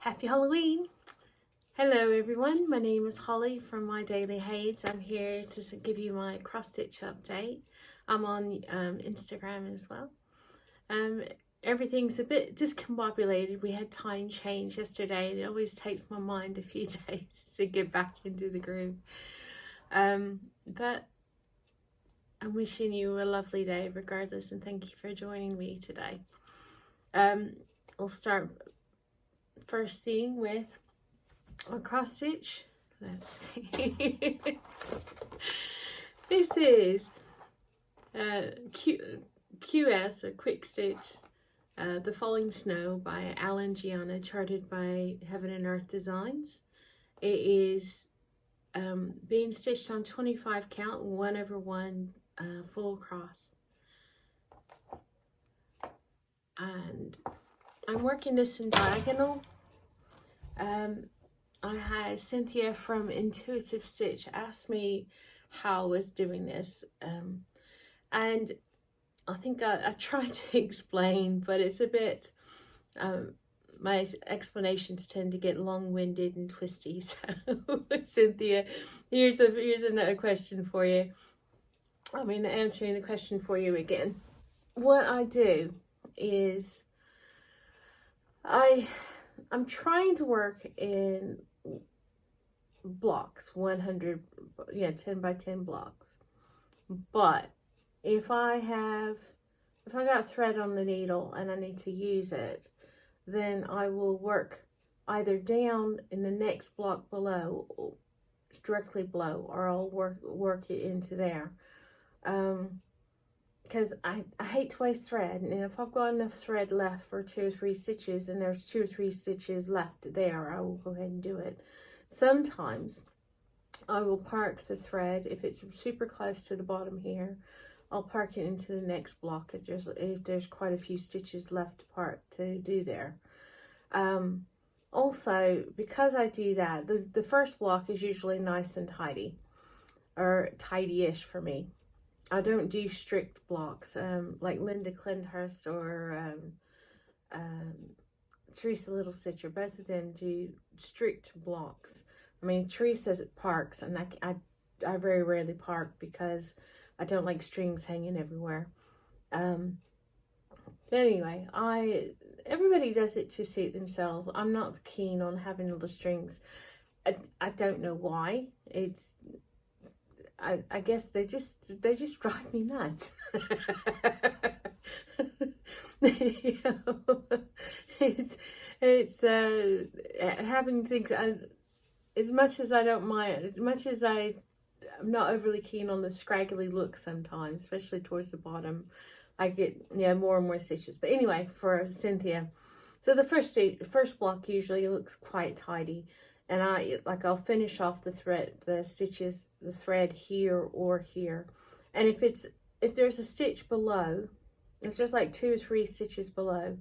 Happy Halloween! Hello everyone, my name is Holly from My Daily HAEDs. I'm here to give you my cross stitch update. I'm on Instagram as well. Everything's a bit discombobulated. We had time change yesterday and it always takes my mind a few days to get back into the groove. But I'm wishing you a lovely day regardless, and thank you for joining me today. I'll start first thing with a cross stitch. Let's see. This is QS, or Quick Stitch, The Falling Snow by Alan Giana, charted by Heaven and Earth Designs. It is being stitched on 25 count, 1/1 full across. And I'm working this in diagonal. I had Cynthia from Intuitive Stitch ask me how I was doing this, and I think I tried to explain, but it's a bit, my explanations tend to get long-winded and twisty. So Cynthia, here's another question for you. I mean, answering the question for you again. What I do is I'm trying to work in blocks, 10 by 10 blocks. But if I got thread on the needle and I need to use it, then I will work either down in the next block below, or directly below, or I'll work it into there. Because I hate to waste thread, and if I've got enough thread left for 2 or 3 stitches and there's 2 or 3 stitches left there, I will go ahead and do it. Sometimes I will park the thread. If it's super close to the bottom here, I'll park it into the next block if there's quite a few stitches left to do there. Also, because I do that, the first block is usually nice and tidy, or tidy-ish for me. I don't do strict blocks like Linda Clindhurst or Teresa Little Stitcher. Both of them do strict blocks. I mean, Teresa parks, and I very rarely park because I don't like strings hanging everywhere. Anyway, everybody does it to suit themselves. I'm not keen on having all the strings. I don't know why. I guess they just drive me nuts. It's having things, as much as I don't mind, as much as I'm not overly keen on the scraggly look sometimes, especially towards the bottom, I get more and more stitches. But anyway, for Cynthia, so the first block usually looks quite tidy. And I'll finish off the thread here or here. And if there's a stitch below, if there's like 2 or 3 stitches below,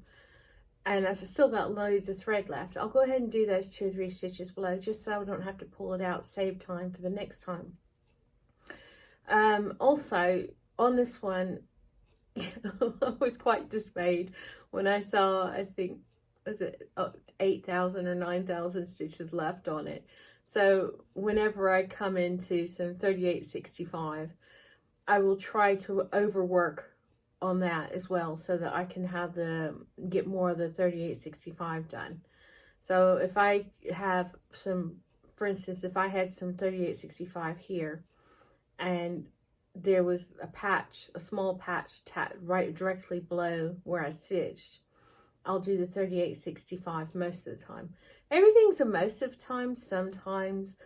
and I've still got loads of thread left, I'll go ahead and do those 2 or 3 stitches below, just so I don't have to pull it out, save time for the next time. Also, on this one, I was quite dismayed when I saw, I think, was it 8,000 or 9,000 stitches left on it. So whenever I come into some 3865, I will try to overwork on that as well, so that I can get more of the 3865 done. So if I have some, for instance, if I had some 3865 here and there was a small patch right directly below where I stitched, I'll do the 3865 most of the time. Everything's a most of the time. Sometimes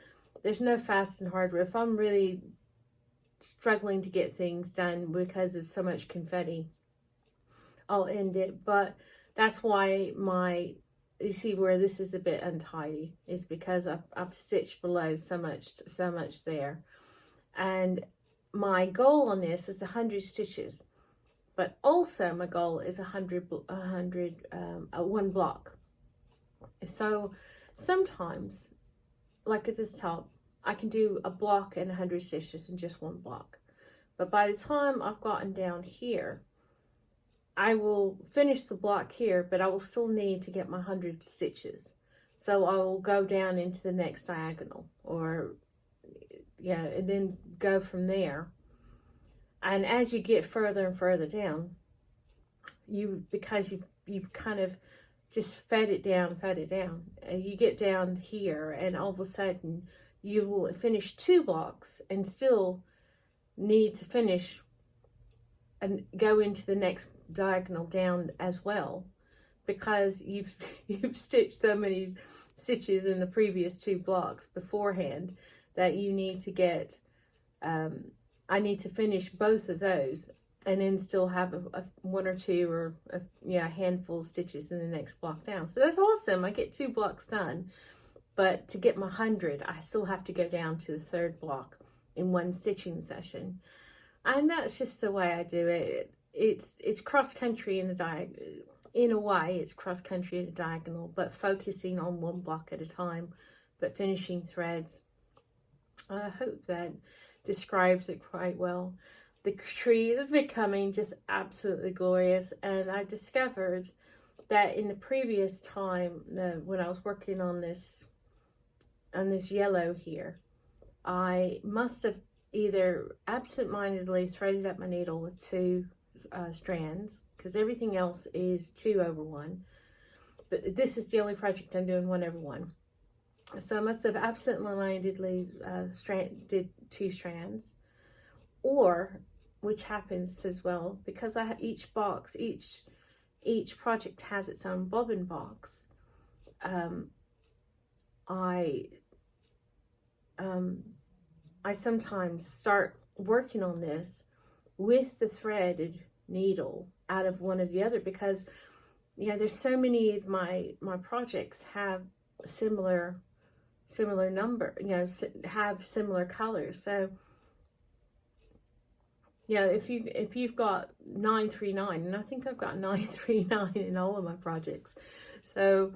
there's no fast and hard. If I'm really struggling to get things done because of so much confetti, I'll end it. But that's why you see where this is a bit untidy, is because I've stitched below so much there. And my goal on this is 100 stitches. But also my goal is 1 block. So sometimes, like at this top, I can do a block and 100 stitches in just 1 block. But by the time I've gotten down here, I will finish the block here, but I will still need to get my 100 stitches. So I will go down into the next diagonal, or yeah, and then go from there. And as you get further and further down, because you've kind of just fed it down, and you get down here, and all of a sudden you will finish 2 blocks and still need to finish and go into the next diagonal down as well, because you've stitched so many stitches in the previous 2 blocks beforehand that you need to get I need to finish both of those and then still have a 1 or 2 or a handful of stitches in the next block down. So that's awesome. I get 2 blocks done, but to get my 100, I still have to go down to the 3rd block in 1 stitching session. And that's just the way I do it. It's cross country in a way, it's cross country in a diagonal, but focusing on 1 block at a time, but finishing threads. I hope that describes it quite well. The tree is becoming just absolutely glorious, and I discovered that in the previous time when I was working on this yellow here, I must have either absent-mindedly threaded up my needle with 2 strands, because everything else is 2 over 1, but this is the only project I'm doing 1 over 1. So I must have absent-mindedly did 2 strands, or, which happens as well, because I have each project has its own bobbin box. I sometimes start working on this with the threaded needle out of one or the other, because there's so many of my projects have similar number, have similar colors. So if you've got 939, and I think I've got 939 in all of my projects, so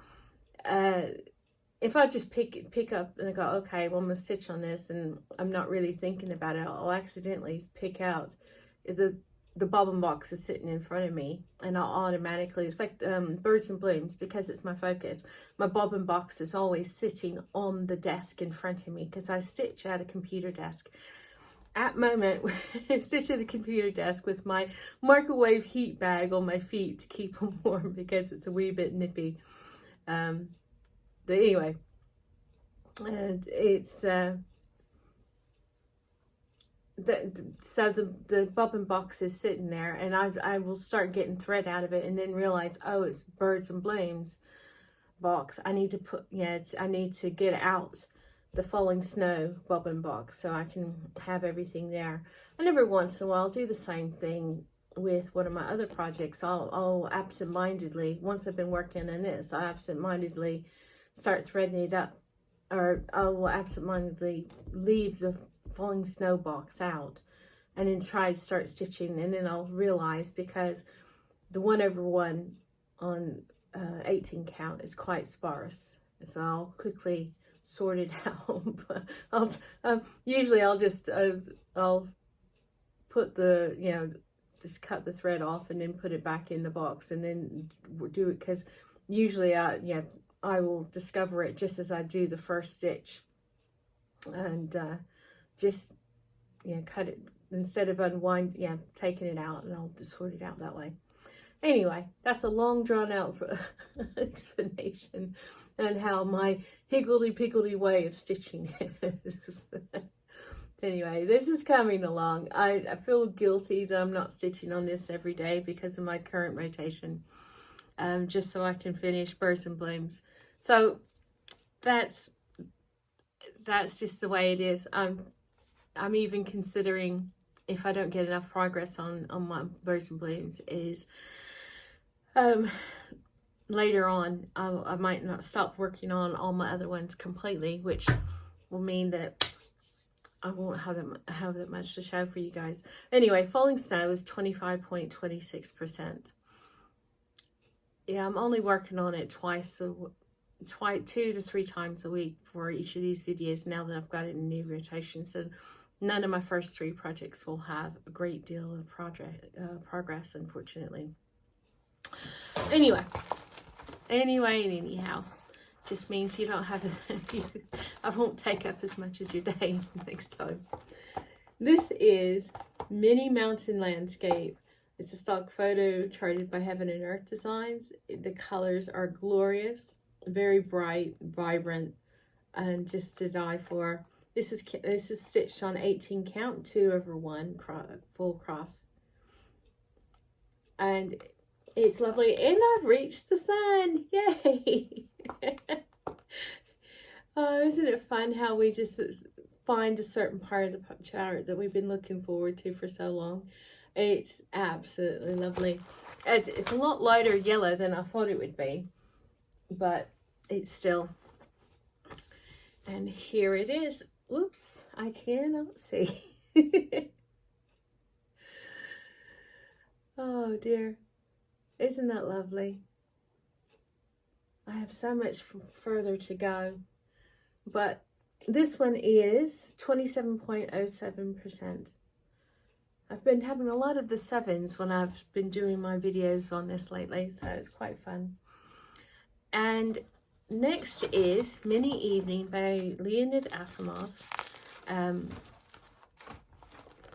if I just pick up and I go, okay, well, I'm gonna stitch on this, and I'm not really thinking about it, I'll accidentally pick out the bobbin box is sitting in front of me, and I'll automatically, it's like birds and blooms, because it's my focus. My bobbin box is always sitting on the desk in front of me, because I stitch at a computer desk. At moment, I stitch at a computer desk with my microwave heat bag on my feet to keep them warm, because it's a wee bit nippy. But anyway, it's so the bobbin box is sitting there, and I will start getting thread out of it, and then realize, oh, it's birds and blooms box. I need to get out the falling snow bobbin box so I can have everything there. And every once in a while I'll do the same thing with one of my other projects. I'll absent-mindedly, once I've been working on this, I absent-mindedly start threading it up, or I will absent-mindedly leave the falling snow box out and then try to start stitching, and then I'll realize, because the 1 over 1 on 18 count is quite sparse, so I'll quickly sort it out. Usually I'll just I'll put the just cut the thread off and then put it back in the box, and then do it, because usually I will discover it just as I do the first stitch, and just cut it instead of taking it out, and I'll just sort it out that way. Anyway, that's a long drawn out explanation on how my higgledy-piggledy way of stitching is. Anyway, this is coming along. I feel guilty that I'm not stitching on this every day because of my current rotation, just so I can finish birds and blooms. So that's just the way it is. I'm even considering, if I don't get enough progress on my birds and blooms, is later on I might not stop working on all my other ones completely, which will mean that I won't have that much to show for you guys. Anyway, falling snow is 25.26%. Yeah, I'm only working on it 2 to 3 times a week for each of these videos, now that I've got it in new rotation. So none of my first 3 projects will have a great deal of progress, unfortunately. Anyhow, just means you don't have I won't take up as much of your day next time. This is Mini Mountain Landscape. It's a stock photo charted by Heaven and Earth Designs. The colors are glorious, very bright, vibrant, and just to die for. This is stitched on 18 count, 2/1 full cross, and it's lovely. And I've reached the sun! Yay! Oh, isn't it fun how we just find a certain part of the chart that we've been looking forward to for so long? It's absolutely lovely. It's a lot lighter yellow than I thought it would be, but it's still. And here it is. Oops, I cannot see. Oh dear, isn't that lovely? I have so much further to go, but this one is 27.07%. I've been having a lot of the 7s when I've been doing my videos on this lately, so it's quite fun. And next is Mini Evening by Leonid Afimov.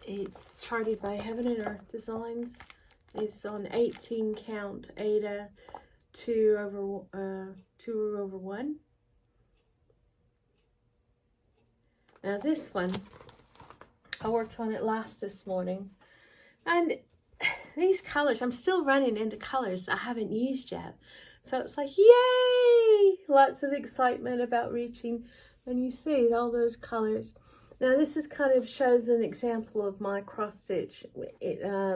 It's charted by Heaven and Earth Designs. It's on 18 count Aida 2/1. Now this one, I worked on it last this morning, and these colors, I'm still running into colors I haven't used yet. So it's like, yay! Lots of excitement about reaching, and you see all those colors. Now this is kind of shows an example of my cross stitch,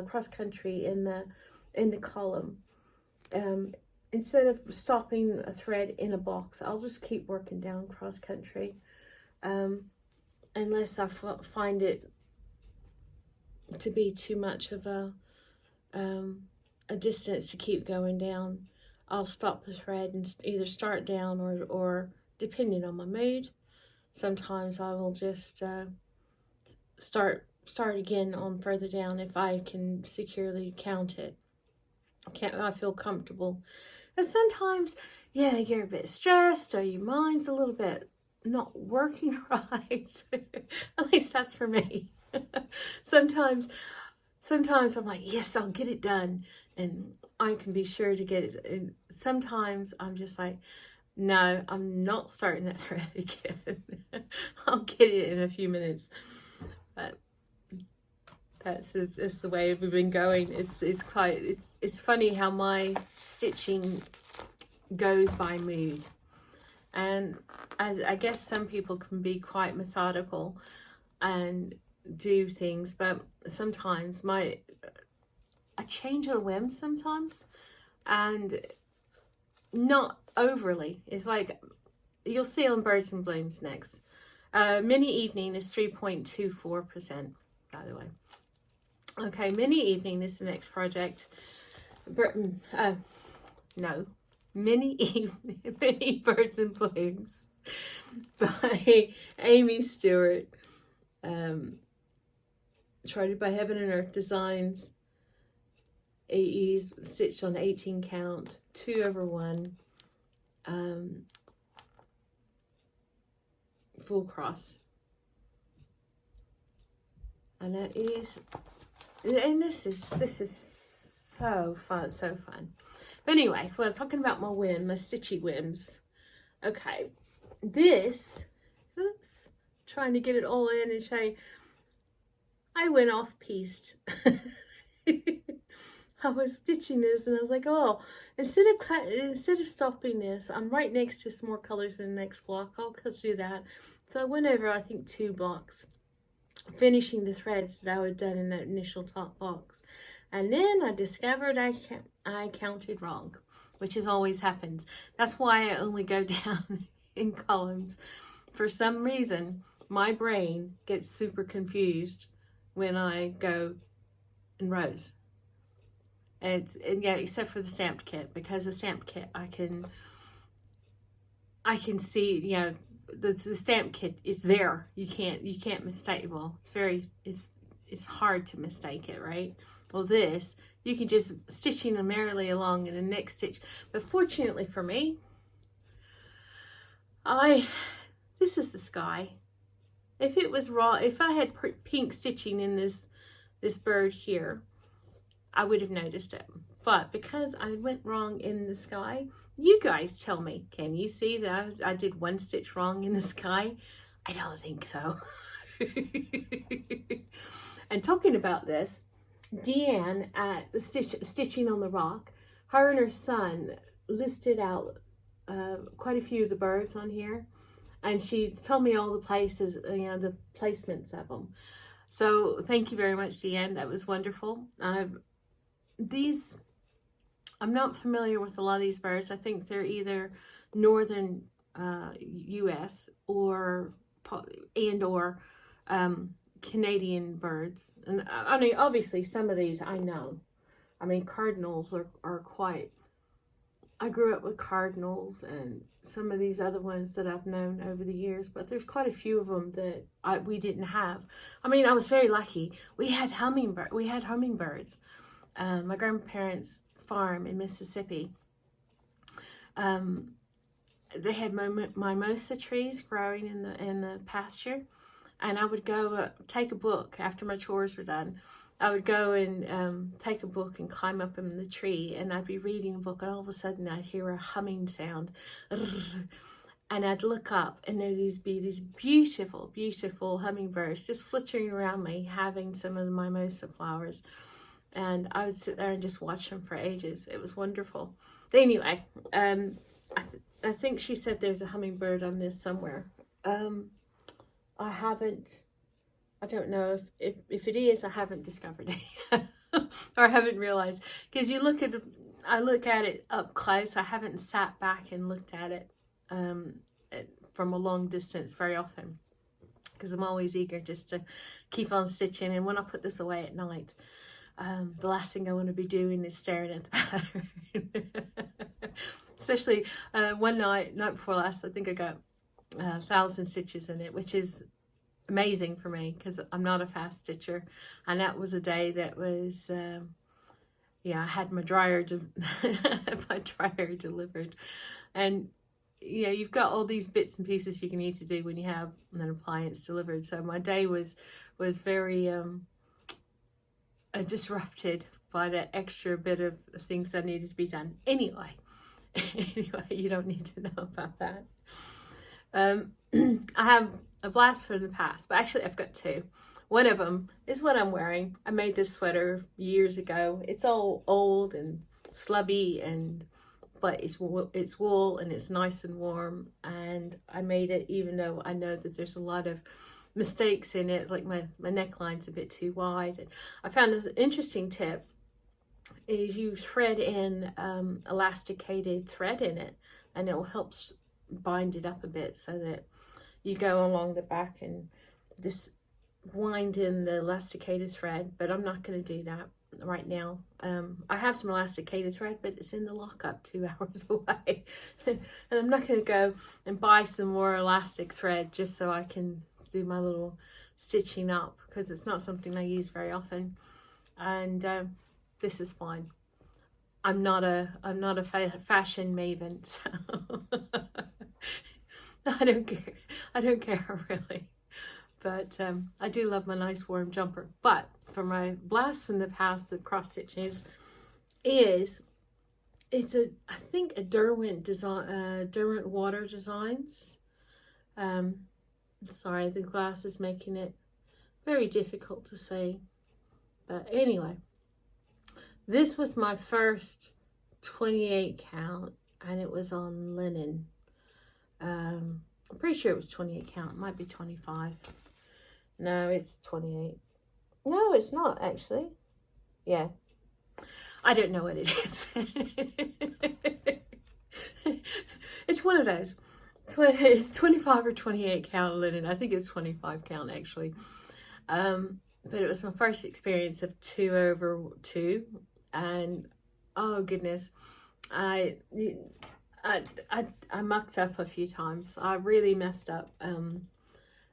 cross country in the column. Instead of stopping a thread in a box, I'll just keep working down cross country, unless I find it to be too much of a distance to keep going down. I'll stop the thread and either start down or depending on my mood, sometimes I will just start again on further down if I can securely count it. I feel comfortable. And sometimes, yeah, you're a bit stressed or your mind's a little bit not working right. At least that's for me. Sometimes I'm like, yes, I'll get it done, and I can be sure to get it. And sometimes I'm just like, no, I'm not starting that thread again. I'll get it in a few minutes. But that's the way we've been going. It's funny how my stitching goes by mood, and I guess some people can be quite methodical and do things, but sometimes I change on a whim sometimes, and not overly. It's like you'll see on Birds and Blooms next. Mini Evening is 3.24%, by the way. Okay, Mini Evening is the next project. Mini Birds and Blooms by Aimee Stewart. Charted by Heaven and Earth Designs. AE's stitched on 18 count, 2/1, full cross. And that is, and this is so fun, so fun. But anyway, we're talking about my stitchy whims. Okay, this, oops, trying to get it all in and show you, I went off-piste. I was stitching this and I was like, oh, instead of stopping this, I'm right next to some more colors in the next block. I'll just do that. So I went over, I think, 2 blocks, finishing the threads that I had done in that initial top box. And then I discovered I counted wrong, which is always happens. That's why I only go down in columns. For some reason, my brain gets super confused when I go in rows. And yeah, except for the stamped kit, because the stamped kit I can see, you know, the stamped kit is there. You can't mistake. Well, it's hard to mistake it, right? Well, this you can just stitching them merrily along in the next stitch. But fortunately for me, this is the sky. If it was raw, if I had pink stitching in this bird here, I would have noticed it. But because I went wrong in the sky, you guys tell me, can you see that I did one stitch wrong in the sky? I don't think so. And talking about this, Deanne at the Stitching on the Rock, her and her son listed out quite a few of the birds on here, and she told me all the places, you know, the placements of them. So thank you very much, Deanne. That was wonderful. These, I'm not familiar with a lot of these birds. I think they're either northern U.S. or Canadian birds. And I mean, obviously some of these I know. I mean, cardinals are quite, I grew up with cardinals and some of these other ones that I've known over the years, but there's quite a few of them that we didn't have. I mean, I was very lucky. We had hummingbirds. My grandparents' farm in Mississippi, they had mimosa trees growing in the pasture, and I would go take a book after my chores were done. I would go and take a book and climb up in the tree, and I'd be reading a book, and all of a sudden I'd hear a humming sound, and I'd look up, and there'd be these beautiful, beautiful hummingbirds just flittering around me, having some of the mimosa flowers, and I would sit there and just watch them for ages. It was wonderful. But anyway, I think she said there's a hummingbird on this somewhere. I don't know if it is, I haven't discovered it or I haven't realized, because I look at it up close. I haven't sat back and looked at it from a long distance very often, because I'm always eager just to keep on stitching. And when I put this away at night, the last thing I want to be doing is staring at the pattern. Especially one night before last, I think I got 1,000 stitches in it, which is amazing for me because I'm not a fast stitcher. And that was a day that was, I had my dryer delivered. And, you know, you've got all these bits and pieces you need to do when you have an appliance delivered. So my day was very disrupted by that extra bit of things that needed to be done. Anyway, you don't need to know about that. I have a blast from the past, but actually I've got two. One of them is what I'm wearing. I made this sweater years ago. It's all old and slubby, but it's wool and it's nice and warm. And I made it even though I know that there's a lot of mistakes in it, like my neckline's a bit too wide. And I found an interesting tip is you thread in elasticated thread in it, and it will help bind it up a bit, so that you go along the back and just wind in the elasticated thread. But I'm not going to do that right now. I have some elasticated thread, but it's in the lockup 2 hours away. And I'm not going to go and buy some more elastic thread just so I can do my little stitching up, because it's not something I use very often. And this is fine. I'm not a fashion maven, so I don't care really. But I do love my nice warm jumper. But for my blast from the past, the cross stitches is, I think a Derwent Water Designs. Sorry, the glass is making it very difficult to say. But anyway, this was my first 28 count, and it was on linen. I'm pretty sure it was 28 count. It might be 25. No, it's 28. No, it's not actually. Yeah. I don't know what it is. It's one of those. It's 25 or 28 count linen. I think it's 25 count actually. But it was my first experience of 2/2, and oh goodness, I mucked up a few times. I really messed up,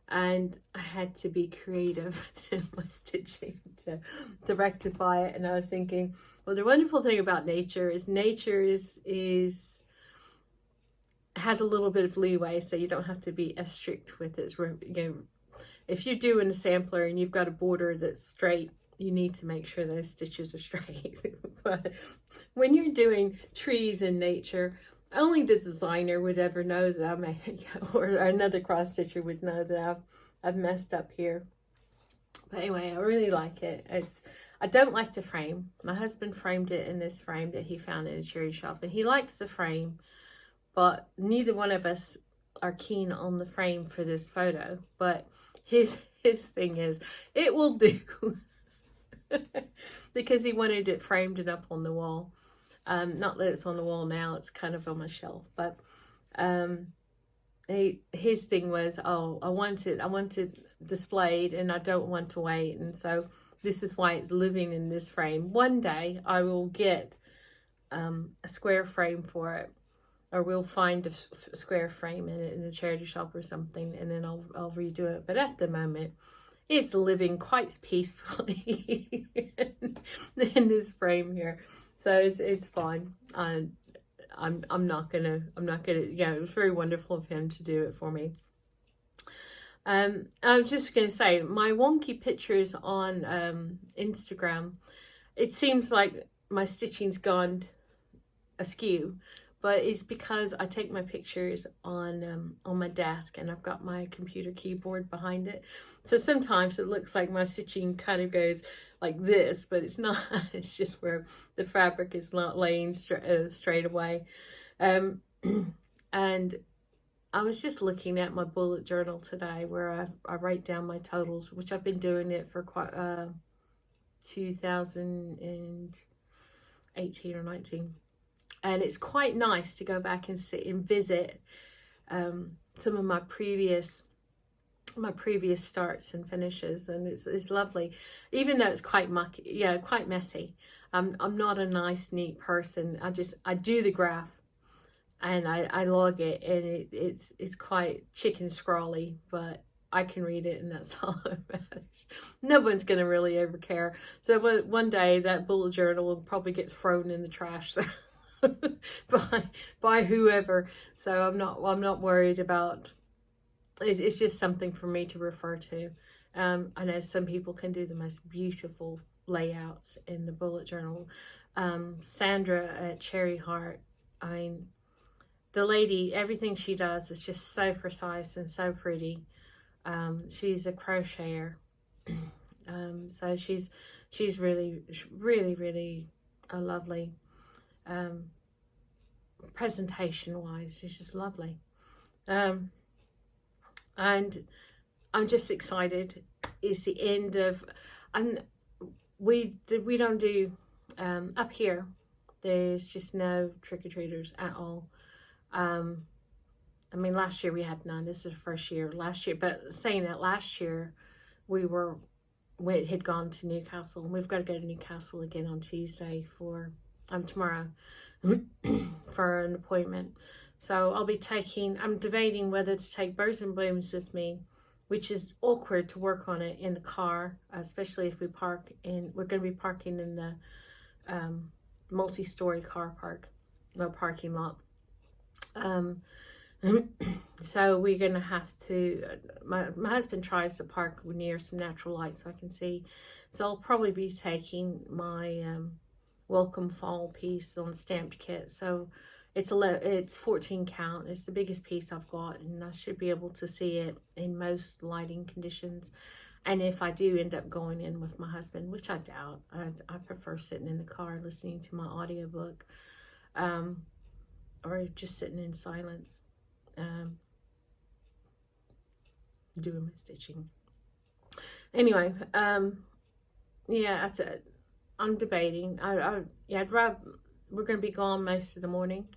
and I had to be creative in my stitching to rectify it. And I was thinking, well, the wonderful thing about nature is has a little bit of leeway, so you don't have to be as strict with it. If you're doing a sampler and you've got a border that's straight, you need to make sure those stitches are straight. But when you're doing trees in nature, only the designer would ever know that or another cross stitcher would know that I've messed up here. But anyway, I really like it. I don't like the frame. My husband framed it in this frame that he found in a charity shop, and he likes the frame, but neither one of us are keen on the frame for this photo. But his thing is, it will do. Because he wanted it framed and up on the wall. Not that it's on the wall now, it's kind of on my shelf, but his thing was, oh, I want it displayed and I don't want to wait, and so this is why it's living in this frame. One day I will get a square frame for it, or we'll find a square frame in a charity shop or something, and then I'll redo it. But at the moment, it's living quite peacefully in this frame here, so it's fine. I'm not gonna, yeah, it was very wonderful of him to do it for me. I was just gonna say, my wonky pictures on Instagram, it seems like my stitching's gone askew, but it's because I take my pictures on my desk, and I've got my computer keyboard behind it. So sometimes it looks like my stitching kind of goes like this, but it's not. It's just where the fabric is not laying straight away. And I was just looking at my bullet journal today, where I write down my totals, which I've been doing it for quite 2018 or 19. And it's quite nice to go back and sit and visit some of my previous starts and finishes, and it's lovely, even though it's quite mucky, yeah, quite messy. I'm not a nice, neat person. I do the graph and I log it, and it's quite chicken scrawly, but I can read it, and that's all that matters. No one's gonna really ever care. So one day that bullet journal will probably get thrown in the trash. So. by whoever, so I'm not worried about it. It's just something for me to refer to. I know some people can do the most beautiful layouts in the bullet journal. Sandra at Cherry Heart, I mean, the lady, everything she does is just so precise and so pretty. She's a crocheter, so she's really a lovely. Presentation wise, she's just lovely, and I'm just excited. It's the end of, and we don't do up here, there's just no trick-or-treaters at all. I mean, last year we had none. This is the first year last year, but saying that, last year we had gone to Newcastle, and we've got to go to Newcastle again on Tuesday for tomorrow for an appointment. So I'm debating whether to take Birds and Blooms with me, which is awkward to work on it in the car, especially if we're going to be parking in the multi-story car parking lot. So we're going to have to, my husband tries to park near some natural light so I can see. So I'll probably be taking my Welcome Fall piece on stamped kit. So it's 14 count. It's the biggest piece I've got, and I should be able to see it in most lighting conditions. And if I do end up going in with my husband, which I doubt, I prefer sitting in the car listening to my audiobook, or just sitting in silence, doing my stitching. Anyway, yeah, that's it. I'm debating. I'd rather, we're going to be gone most of the morning,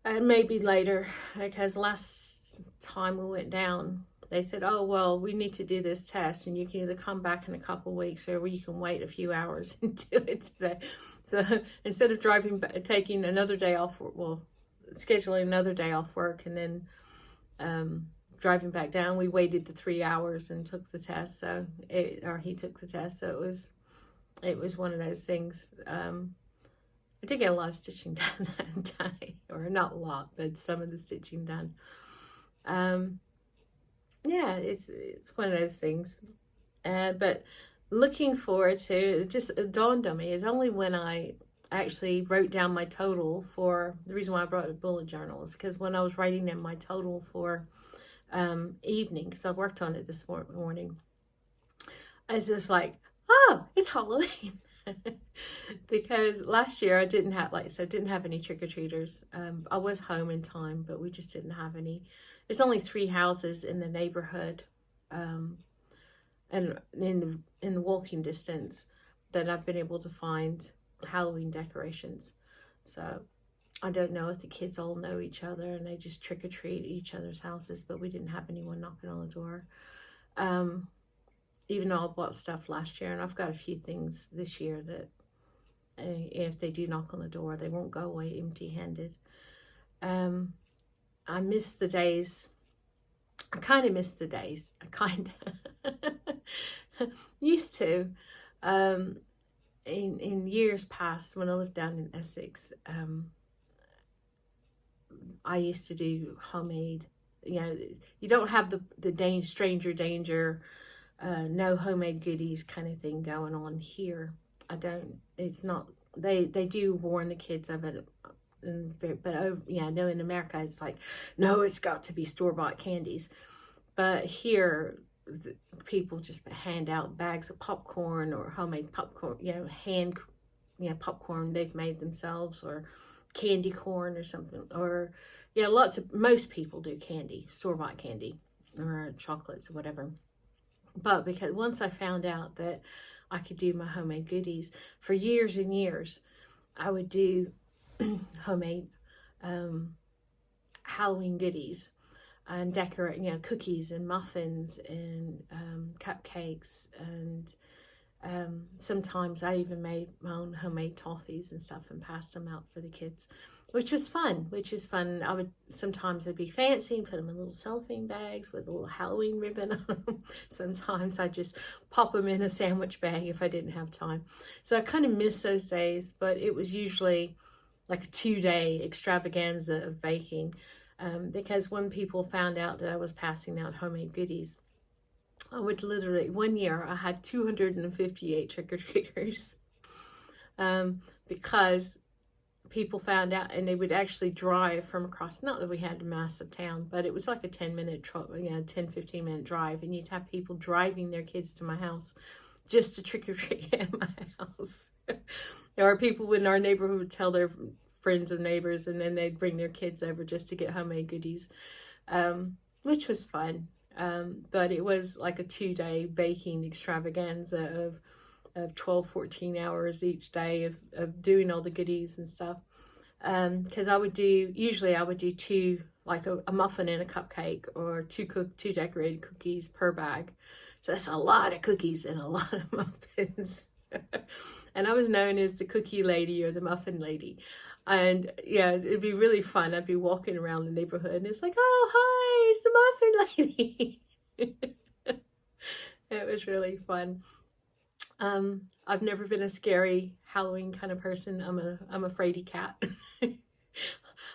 and maybe later, because last time we went down, they said, oh, well, we need to do this test, and you can either come back in a couple of weeks, or you can wait a few hours and do it today. So instead of taking another day off, scheduling another day off work, and then driving back down, we waited the 3 hours and took the test. So he took the test. So it was one of those things. I did get a lot of stitching done that day, or not a lot, but some of the stitching done. Yeah, it's one of those things. But looking forward to, it just dawned on me, it's only when I actually wrote down my total for, the reason why I brought a bullet journal is because when I was writing down my total for evening, because I worked on it this morning, I was just like, oh, it's Halloween. Because last year I didn't have, like I said, didn't have any trick-or-treaters. I was home in time, but we just didn't have any. There's only 3 houses in the neighborhood, and in the walking distance that I've been able to find Halloween decorations. So I don't know if the kids all know each other and they just trick-or-treat at each other's houses, but we didn't have anyone knocking on the door. Even though I bought stuff last year, and I've got a few things this year that if they do knock on the door, they won't go away empty-handed. I miss the days. I kind of miss the days. I kind of used to. In years past, when I lived down in Essex, I used to do homemade. You know, you don't have the stranger danger, no homemade goodies kind of thing going on here. I don't. It's not. They do warn the kids of it. But yeah, I know in America it's like, no, it's got to be store-bought candies. But here, people just hand out bags of popcorn or homemade popcorn, popcorn they've made themselves, or candy corn or something. Or, yeah, most people do candy, store-bought candy, or chocolates or whatever. But because once I found out that I could do my homemade goodies, for years and years, I would do homemade Halloween goodies and decorate, cookies and muffins and cupcakes, and sometimes I even made my own homemade toffees and stuff and passed them out for the kids, which was fun. Sometimes I'd be fancy and put them in little cellophane bags with a little Halloween ribbon on them. Sometimes I'd just pop them in a sandwich bag if I didn't have time. So I kind of miss those days, but it was usually like a 2-day extravaganza of baking, because when people found out that I was passing out homemade goodies, I would literally, one year I had 258 trick-or-treaters, because people found out, and they would actually drive from across, not that we had a massive town, but it was like a 10-15 minute drive, and you'd have people driving their kids to my house just to trick-or-treat at my house. Or people in our neighborhood would tell their friends or neighbors, and then they'd bring their kids over just to get homemade goodies, which was fun. But it was like a 2-day baking extravaganza of 12-14 hours each day of doing all the goodies and stuff. Because I would do 2, like a muffin and a cupcake, or 2 decorated cookies per bag. So that's a lot of cookies and a lot of muffins. And I was known as the cookie lady or the muffin lady. And yeah, it'd be really fun. I'd be walking around the neighborhood and it's like, oh, hi, it's the muffin lady. It was really fun. I've never been a scary Halloween kind of person. I'm a fraidy cat.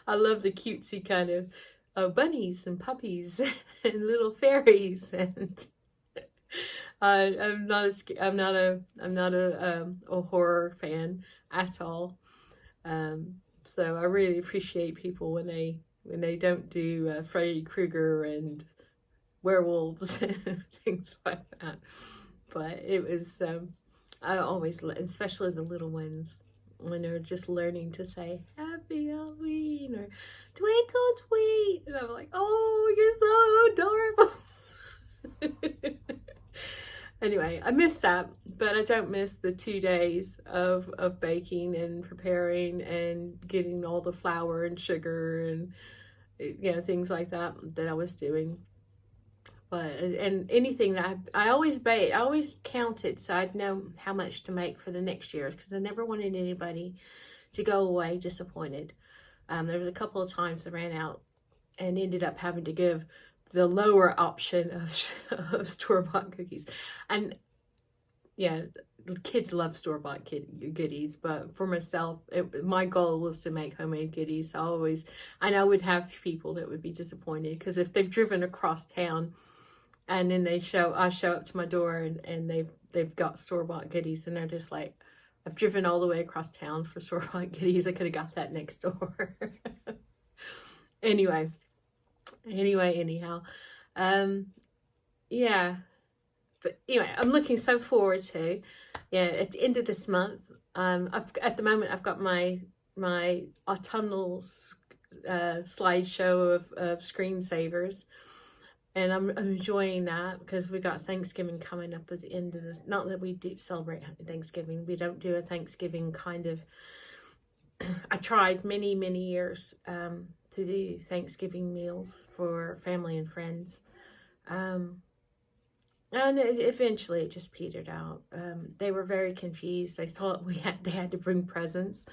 I love the cutesy kind of bunnies and puppies and little fairies, and I'm not a horror fan at all. So I really appreciate people when they don't do Freddy Krueger and werewolves and things like that. But it was I always, especially the little ones, when they're just learning to say Happy Halloween or Twinkle Tweet, and I'm like, oh, you're so adorable. Anyway, I miss that, but I don't miss the 2 days of baking and preparing and getting all the flour and sugar and things like that I was doing. But and anything that I always bake, I always counted so I'd know how much to make for the next year, because I never wanted anybody to go away disappointed. There was a couple of times I ran out and ended up having to give the lower option of store-bought cookies. And yeah, kids love store-bought goodies, but for myself, my goal was to make homemade goodies. So I know I would have people that would be disappointed, because if they've driven across town and then I show up to my door and they've got store-bought goodies, and they're just like, I've driven all the way across town for store-bought goodies. I could have got that next door. anyhow, yeah. But anyway, I'm looking so forward to, at the end of this month, at the moment I've got my autumnal slideshow of screensavers, and I'm enjoying that, because we got Thanksgiving coming up at the end of the, not that we do celebrate Thanksgiving, we don't do a Thanksgiving kind of, I tried many years to do Thanksgiving meals for family and friends, and eventually it just petered out. They were very confused. They thought they had to bring presents.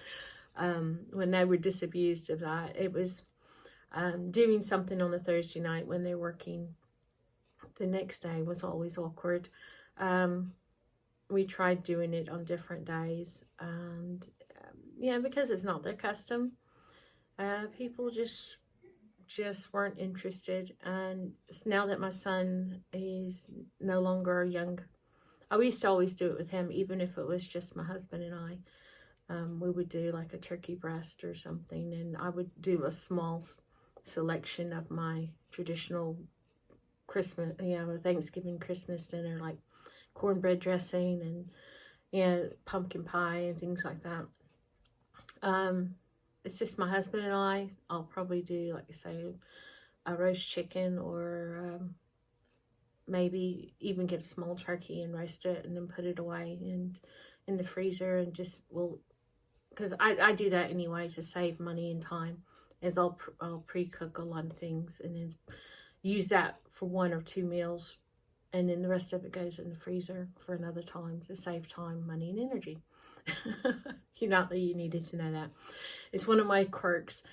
When they were disabused of that, it was doing something on a Thursday night when they're working the next day was always awkward. We tried doing it on different days, and because it's not their custom, people just weren't interested. And now that my son is no longer young, I used to always do it with him, even if it was just my husband and I. We would do like a turkey breast or something, and I would do a small selection of my traditional Christmas, Thanksgiving Christmas dinner, like cornbread dressing and pumpkin pie and things like that. It's just my husband and I. I'll probably do, like I say, a roast chicken, or maybe even get a small turkey and roast it and then put it away in the freezer, and just because I do that anyway to save money and time, is I'll pre-cook a lot of things and then use that for 1 or 2 meals, and then the rest of it goes in the freezer for another time to save time, money, and energy. Not that you needed to know that. It's one of my quirks.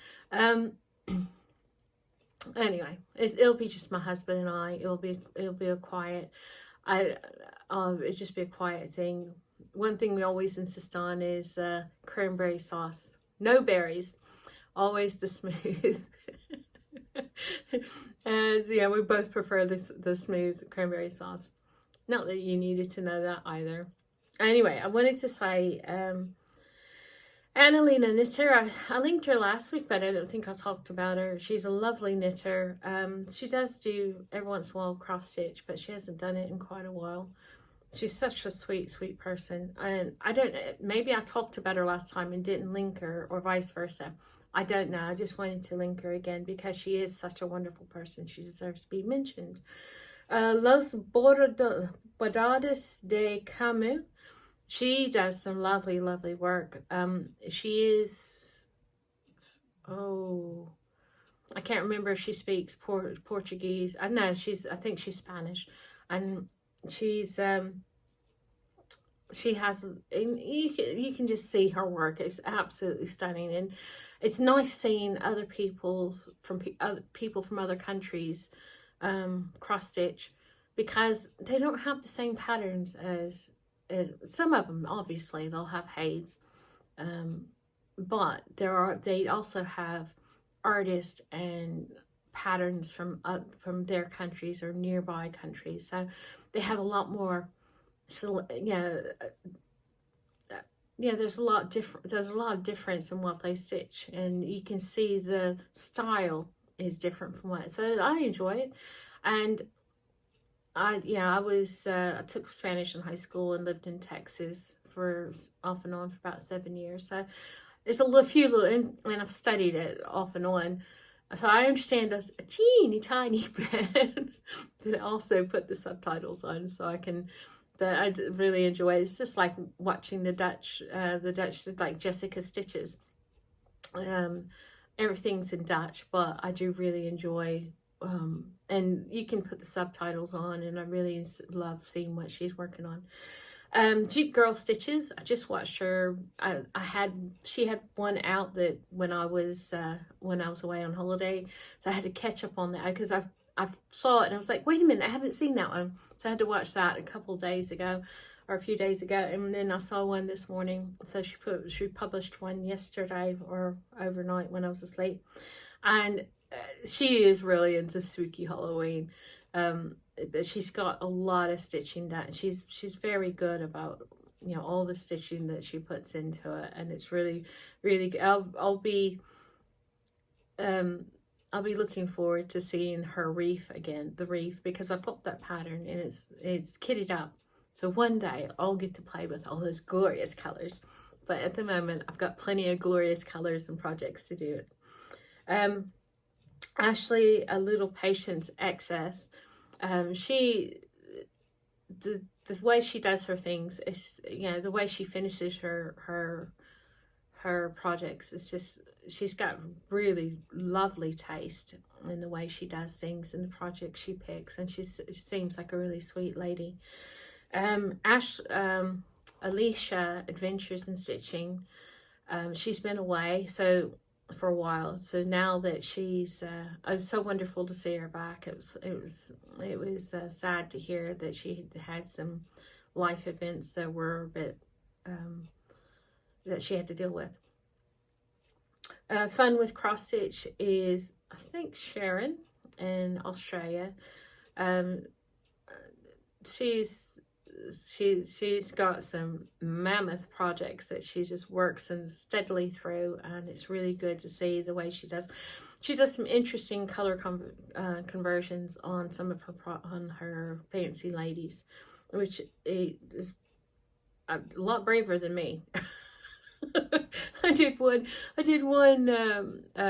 Anyway, it'll be just my husband and I. It'll be a quiet. It'll just be a quiet thing. One thing we always insist on is cranberry sauce. No berries. Always the smooth. And we both prefer the smooth cranberry sauce. Not that you needed to know that either. Anyway, I wanted to say, Annalena Knitter, I linked her last week, but I don't think I talked about her. She's a lovely knitter. She does do every once in a while cross stitch, but she hasn't done it in quite a while. She's such a sweet person. And I don't know, maybe I talked about her last time and didn't link her, or vice versa. I don't know. I just wanted to link her again because she is such a wonderful person. She deserves to be mentioned. Los Bordados de Camus. She does some lovely work. She is, I can't remember if she speaks Portuguese. I think she's Spanish, and she's she has, and you can just see her work. It's absolutely stunning, and it's nice seeing other people from other countries cross stitch, because they don't have the same patterns as some of them. Obviously they'll have HAEDs, but they also have artists and patterns from their countries or nearby countries, so they have a lot more. So there's a lot of difference in what they stitch, and you can see the style is different from what. So I enjoy it, and I took Spanish in high school and lived in Texas for off and on for about 7 years. So there's a few little, and I've studied it off and on. So I understand a tiny bit, but I also put the subtitles on so I can. But I really enjoy it. It's just like watching the Dutch like Jessica Stitches. Everything's in Dutch, but I do really enjoy. And you can put the subtitles on, and I really love seeing what she's working on. Jeep Girl Stitches, I just watched her. She had one out that when I was away on holiday, so I had to catch up on that because I saw it and I was like, wait a minute, I haven't seen that one, so I had to watch that a couple of days ago. or a few days ago, and then I saw one this morning. So she published one yesterday or overnight when I was asleep, and she is really into spooky Halloween. But she's got a lot of stitching done. She's very good about, you know, all the stitching that she puts into it, and it's really good. I'll be looking forward to seeing her reef again, the reef, because I popped that pattern and it's kitted up. So one day I'll get to play with all those glorious colors. But at the moment, I've got plenty of glorious colors and projects to do it. Ashley, a little patience excess. The way she does her things is, you know, the way she finishes her projects is just, she's got really lovely taste in the way she does things and the projects she picks, and she seems like a really sweet lady. Alicia Adventures in Stitching, she's been away for a while, so now that she's it was so wonderful to see her back. It was sad to hear that she had some life events that were a bit that she had to deal with. Fun with cross stitch is, I think, Sharon in Australia. She's got some mammoth projects that she just works and steadily through, and it's really good to see the way she does. She does some interesting color conversions on some of her fancy ladies, which is a lot braver than me. I did one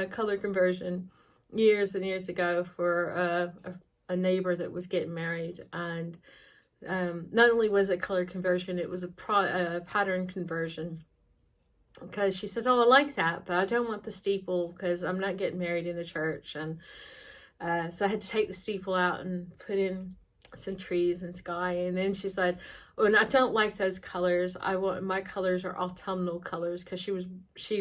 color conversion years and years ago for a neighbor that was getting married, and not only was it color conversion, it was a pattern conversion, because she said, oh, I like that, but I don't want the steeple because I'm not getting married in a church. And so I had to take the steeple out and put in some trees and sky. And then she said, oh, and I don't like those colors. My colors are autumnal colors, because she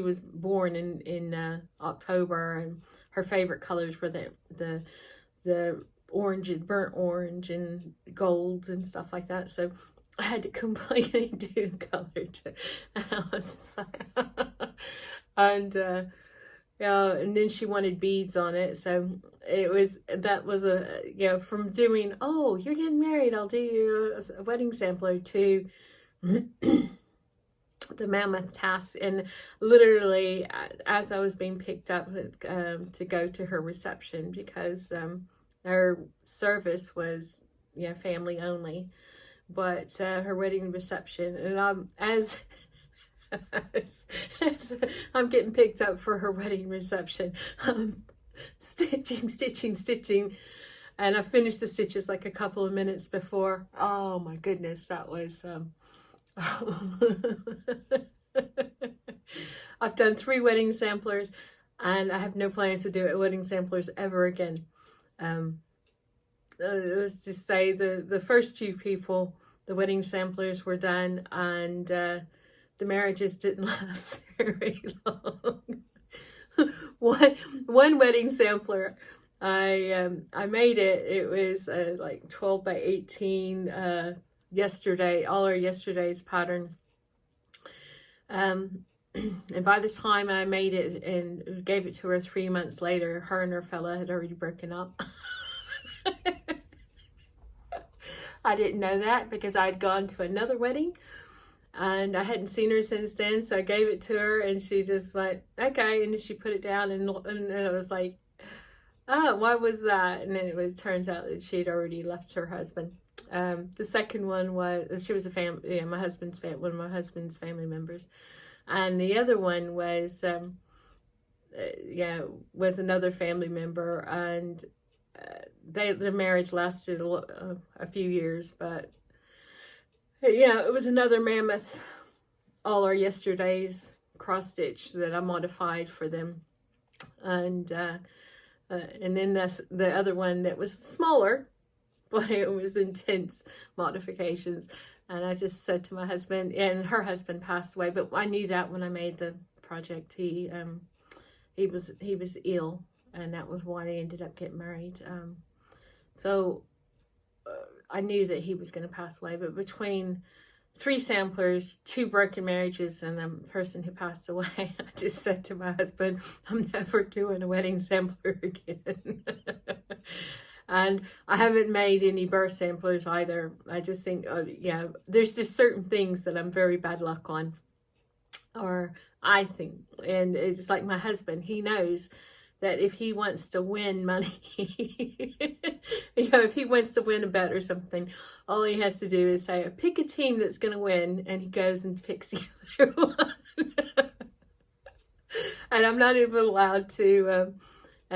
was born in October, and her favorite colors were the orange, burnt orange and golds and stuff like that. So I had to completely do color, and I was just like and yeah, and then she wanted beads on it, so that was a, you know, from doing, oh, you're getting married, I'll do you a wedding sampler, to the mammoth task. And literally, as I was being picked up to go to her reception, because her service was, you know, family only, but her wedding reception, and as I'm getting picked up for her wedding reception, stitching, and I finished the stitches like a couple of minutes before. Oh my goodness, that was I've done 3 wedding samplers, and I have no plans to do wedding samplers ever again. Let's just say the first 2 people, the wedding samplers were done, and the marriages didn't last very long. One wedding sampler, I made it. It was like 12 by 18 yesterday, all our yesterday's pattern. And by the time I made it and gave it to her 3 months later, her and her fella had already broken up. I didn't know that, because I'd gone to another wedding and I hadn't seen her since then. So I gave it to her, and she just like, okay, and she put it down, and it was like, oh, what was that? And then turns out that she'd already left her husband. The second one was, she was one of my husband's family members, and the other one was was another family member, and their marriage lasted a few years, but yeah, it was another mammoth, all our yesterdays cross stitch that I modified for them, and then the other one that was smaller, but it was intense modifications. And I just said to my husband, and her husband passed away, but I knew that when I made the project. He was ill, and that was why they ended up getting married. So I knew that he was going to pass away, but between 3 samplers, 2 broken marriages, and a person who passed away. I just said to my husband, I'm never doing a wedding sampler again. And I haven't made any birth samplers either. I just think, yeah, there's just certain things that I'm very bad luck on, or I think, and it's like my husband, he knows that if he wants to win money, if he wants to win a bet or something, all he has to do is say, pick a team that's going to win, and he goes and picks the other one. And I'm not even allowed to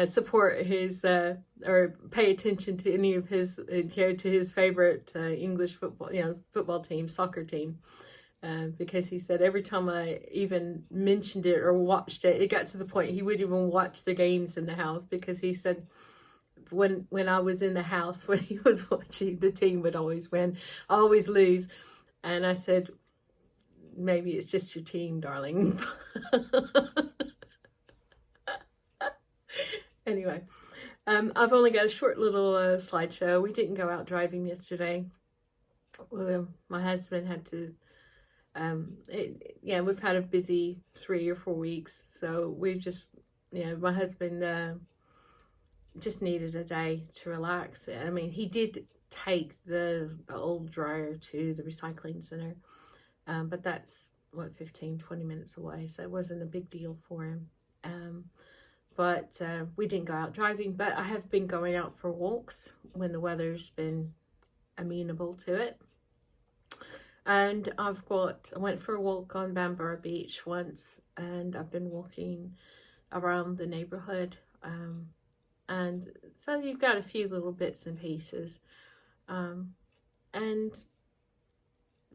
support his or pay attention to any of his, to his favorite English football team, soccer team. Because he said every time I even mentioned it or watched it, it got to the point he wouldn't even watch the games in the house, because he said when I was in the house, when he was watching, the team would always win, always lose. And I said, maybe it's just your team, darling. Anyway, I've only got a short little slideshow. We didn't go out driving yesterday. My husband had to, yeah, we've had a busy 3 or 4 weeks. So we've just, my husband just needed a day to relax. I mean, he did take the old dryer to the recycling center, but that's, what, 15-20 minutes away. So it wasn't a big deal for him. But we didn't go out driving, but I have been going out for walks when the weather's been amenable to it. And I went for a walk on Bambara Beach once, and I've been walking around the neighborhood. And so you've got a few little bits and pieces. And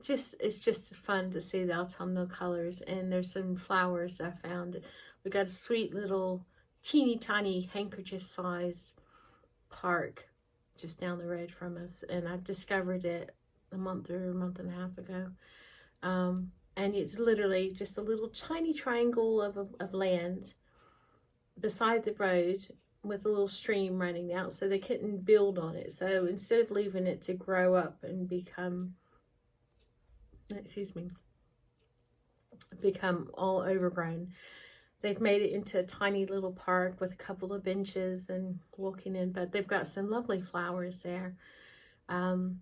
it's just fun to see the autumnal colors. And there's some flowers I found. We got a sweet little teeny tiny handkerchief sized park just down the road from us, and I discovered it a month and a half ago. And it's literally just a little tiny triangle of land beside the road with a little stream running out, so they couldn't build on it. So instead of leaving it to grow up and become all overgrown, they've made it into a tiny little park with a couple of benches and walking in, but they've got some lovely flowers there. And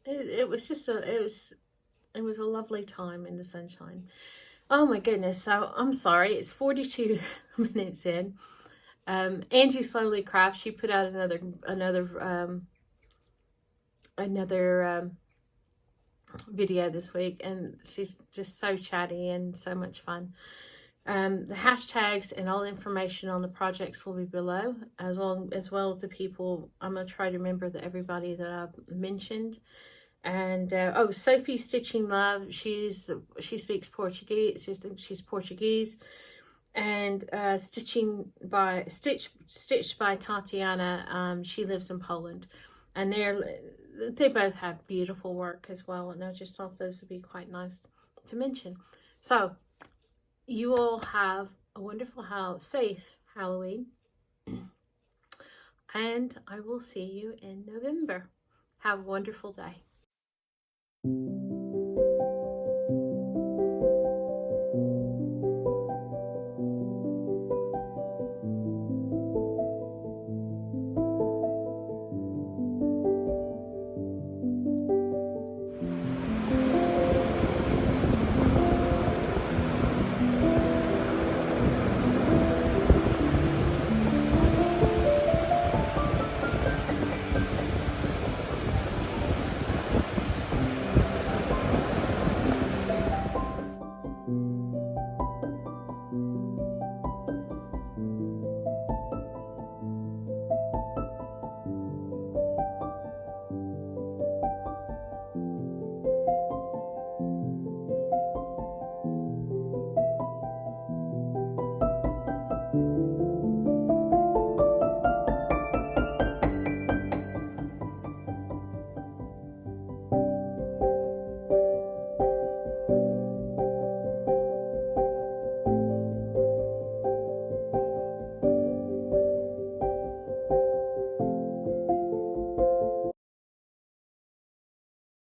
it was just it was a lovely time in the sunshine. Oh my goodness. So I'm sorry, it's 42 minutes in. Angie Slowly Crafts, she put out another video this week, and she's just so chatty and so much fun. The hashtags and all the information on the projects will be below, as well as the people. I'm gonna try to remember everybody that I've mentioned. And oh, Sophie Stitching Love, she speaks Portuguese. She's Portuguese. And Stitched by Tatiana, she lives in Poland, and they both have beautiful work as well, and I just thought those would be quite nice to mention. So you all have a wonderful, safe Halloween, and I will see you in November. Have a wonderful day.